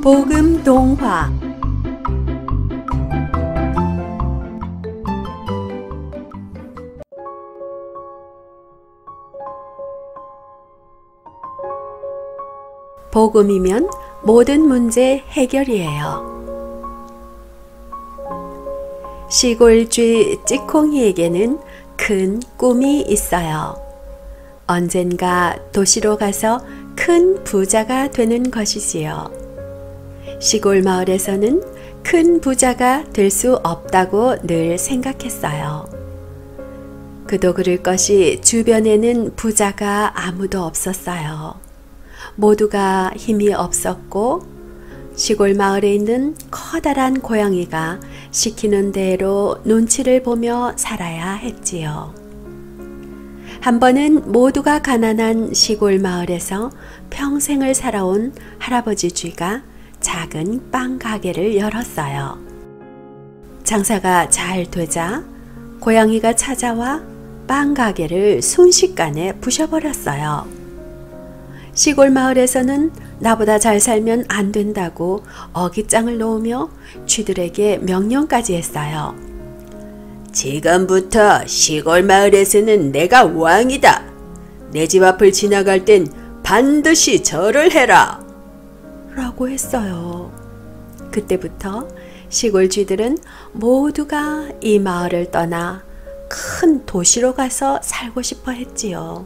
복음 동화 복음이면 모든 문제 해결이에요. 시골쥐 찌콩이에게는 큰 꿈이 있어요. 언젠가 도시로 가서 큰 부자가 되는 것이지요. 시골 마을에서는 큰 부자가 될 수 없다고 늘 생각했어요. 그도 그럴 것이 주변에는 부자가 아무도 없었어요. 모두가 힘이 없었고 시골 마을에 있는 커다란 고양이가 시키는 대로 눈치를 보며 살아야 했지요. 한 번은 모두가 가난한 시골 마을에서 평생을 살아온 할아버지 쥐가 작은 빵 가게를 열었어요. 장사가 잘 되자 고양이가 찾아와 빵 가게를 순식간에 부셔버렸어요. 시골 마을에서는 나보다 잘 살면 안 된다고 어깃장을 놓으며 쥐들에게 명령까지 했어요. 지금부터 시골 마을에서는 내가 왕이다. 내 집 앞을 지나갈 땐 반드시 절을 해라. 라고 했어요. 그때부터 시골 쥐들은 모두가 이 마을을 떠나 큰 도시로 가서 살고 싶어 했지요.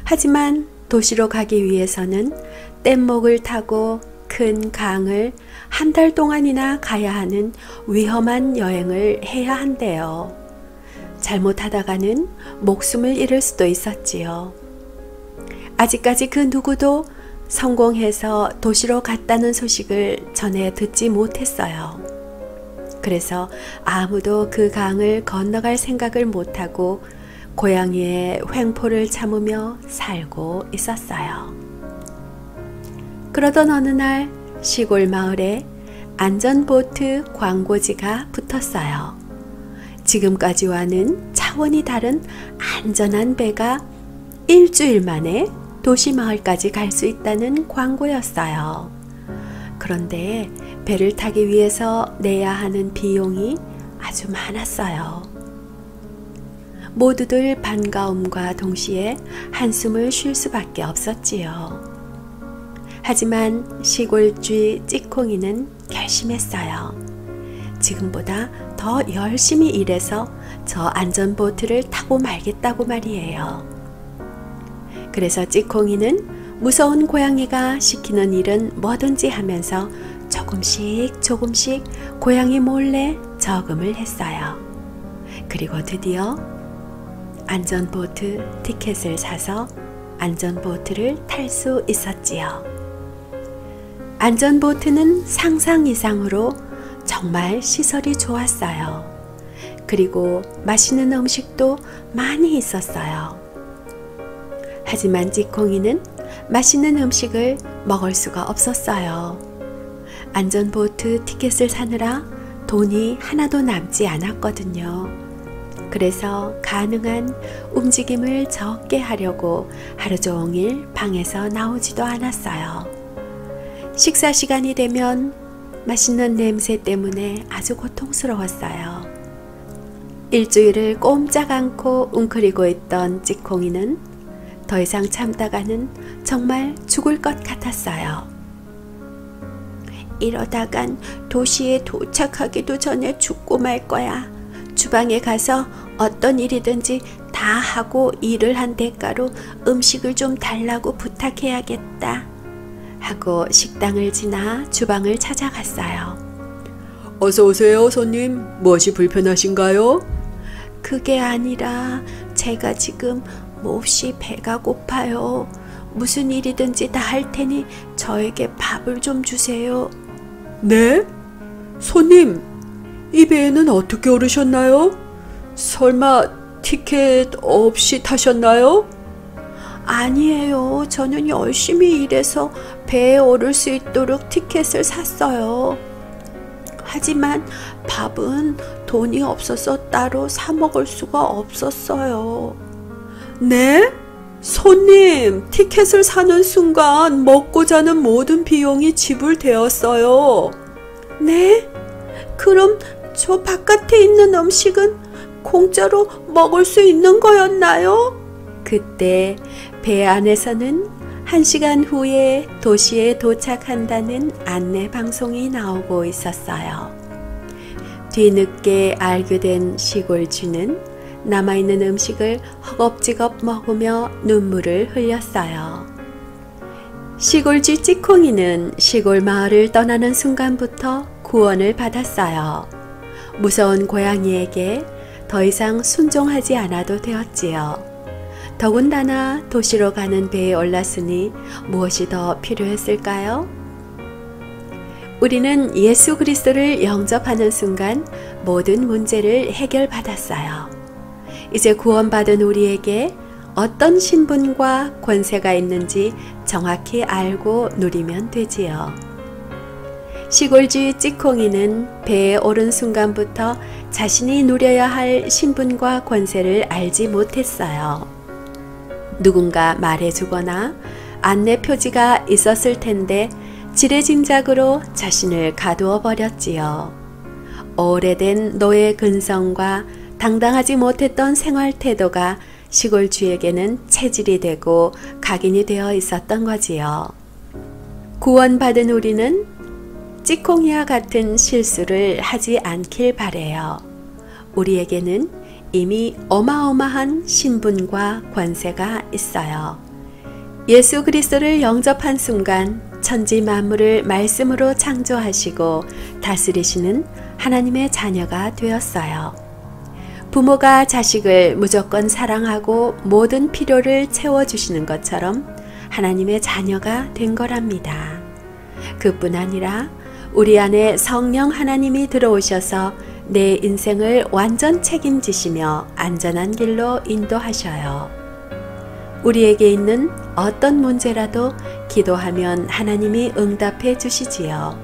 하지만 도시로 가기 위해서는 뗏목을 타고 큰 강을 한 달 동안이나 가야 하는 위험한 여행을 해야 한대요. 잘못하다가는 목숨을 잃을 수도 있었지요. 아직까지 그 누구도 성공해서 도시로 갔다는 소식을 전해 듣지 못했어요. 그래서 아무도 그 강을 건너갈 생각을 못하고 고양이의 횡포를 참으며 살고 있었어요. 그러던 어느 날 시골 마을에 안전보트 광고지가 붙었어요. 지금까지와는 차원이 다른 안전한 배가 일주일 만에 도시 마을까지 갈 수 있다는 광고였어요. 그런데 배를 타기 위해서 내야 하는 비용이 아주 많았어요. 모두들 반가움과 동시에 한숨을 쉴 수밖에 없었지요. 하지만 시골쥐 찌콩이는 결심했어요. 지금보다 더 열심히 일해서 저 안전보트를 타고 말겠다고 말이에요. 그래서 찌콩이는 무서운 고양이가 시키는 일은 뭐든지 하면서 조금씩 고양이 몰래 저금을 했어요. 그리고 드디어 안전보트 티켓을 사서 안전보트를 탈 수 있었지요. 안전보트는 상상 이상으로 정말 시설이 좋았어요. 그리고 맛있는 음식도 많이 있었어요. 하지만 찌콩이는 맛있는 음식을 먹을 수가 없었어요. 안전보트 티켓을 사느라 돈이 하나도 남지 않았거든요. 그래서 가능한 움직임을 적게 하려고 하루 종일 방에서 나오지도 않았어요. 식사 시간이 되면 맛있는 냄새 때문에 아주 고통스러웠어요. 일주일을 꼼짝 않고 웅크리고 있던 찌콩이는 더 이상 참다가는 정말 죽을 것 같았어요. 이러다간 도시에 도착하기도 전에 죽고 말 거야. 주방에 가서 어떤 일이든지 다 하고 일을 한 대가로 음식을 좀 달라고 부탁해야겠다 하고 식당을 지나 주방을 찾아갔어요. 어서 오세요, 손님. 무엇이 불편하신가요? 그게 아니라 제가 지금 몹시 배가 고파요. 무슨 일이든지 다 할 테니 저에게 밥을 좀 주세요. 네? 손님, 이 배에는 어떻게 오르셨나요? 설마 티켓 없이 타셨나요? 아니에요. 저는 열심히 일해서 배에 오를 수 있도록 티켓을 샀어요. 하지만 밥은 돈이 없어서 따로 사 먹을 수가 없었어요. 네? 손님, 티켓을 사는 순간 먹고 자는 모든 비용이 지불되었어요. 네? 그럼 저 바깥에 있는 음식은 공짜로 먹을 수 있는 거였나요? 그때 배 안에서는 1시간 후에 도시에 도착한다는 안내 방송이 나오고 있었어요. 뒤늦게 알게 된 시골쥐는 남아있는 음식을 허겁지겁 먹으며 눈물을 흘렸어요. 시골쥐 찌콩이는 시골 마을을 떠나는 순간부터 구원을 받았어요. 무서운 고양이에게 더 이상 순종하지 않아도 되었지요. 더군다나 도시로 가는 배에 올랐으니 무엇이 더 필요했을까요? 우리는 예수 그리스도를 영접하는 순간 모든 문제를 해결받았어요. 이제 구원받은 우리에게 어떤 신분과 권세가 있는지 정확히 알고 누리면 되지요. 시골쥐 찌콩이는 배에 오른 순간부터 자신이 누려야 할 신분과 권세를 알지 못했어요. 누군가 말해주거나 안내 표지가 있었을 텐데 지레짐작으로 자신을 가두어 버렸지요. 오래된 노예 근성과 당당하지 못했던 생활 태도가 시골쥐에게는 체질이 되고 각인이 되어 있었던 거지요. 구원받은 우리는 찌콩이와 같은 실수를 하지 않길 바래요. 우리에게는 이미 어마어마한 신분과 권세가 있어요. 예수 그리스도를 영접한 순간 천지 만물을 말씀으로 창조하시고 다스리시는 하나님의 자녀가 되었어요. 부모가 자식을 무조건 사랑하고 모든 필요를 채워주시는 것처럼 하나님의 자녀가 된 거랍니다. 그뿐 아니라 우리 안에 성령 하나님이 들어오셔서 내 인생을 완전 책임지시며 안전한 길로 인도하셔요. 우리에게 있는 어떤 문제라도 기도하면 하나님이 응답해 주시지요.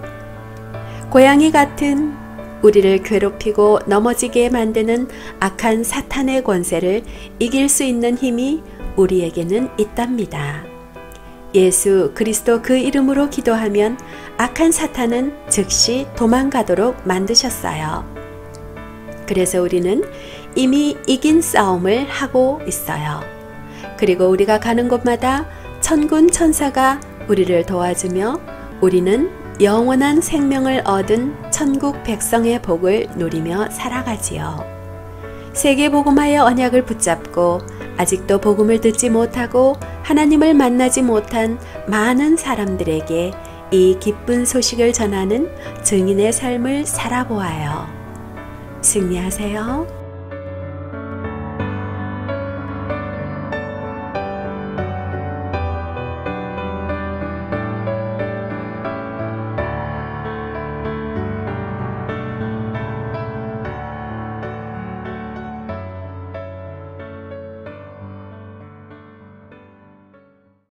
고양이 같은 우리를 괴롭히고 넘어지게 만드는 악한 사탄의 권세를 이길 수 있는 힘이 우리에게는 있답니다. 예수 그리스도 그 이름으로 기도하면 악한 사탄은 즉시 도망가도록 만드셨어요. 그래서 우리는 이미 이긴 싸움을 하고 있어요. 그리고 우리가 가는 곳마다 천군 천사가 우리를 도와주며 우리는 영원한 생명을 얻은 천국 백성의 복을 누리며 살아가지요. 세계복음화의 언약을 붙잡고 아직도 복음을 듣지 못하고 하나님을 만나지 못한 많은 사람들에게 이 기쁜 소식을 전하는 증인의 삶을 살아보아요. 승리하세요.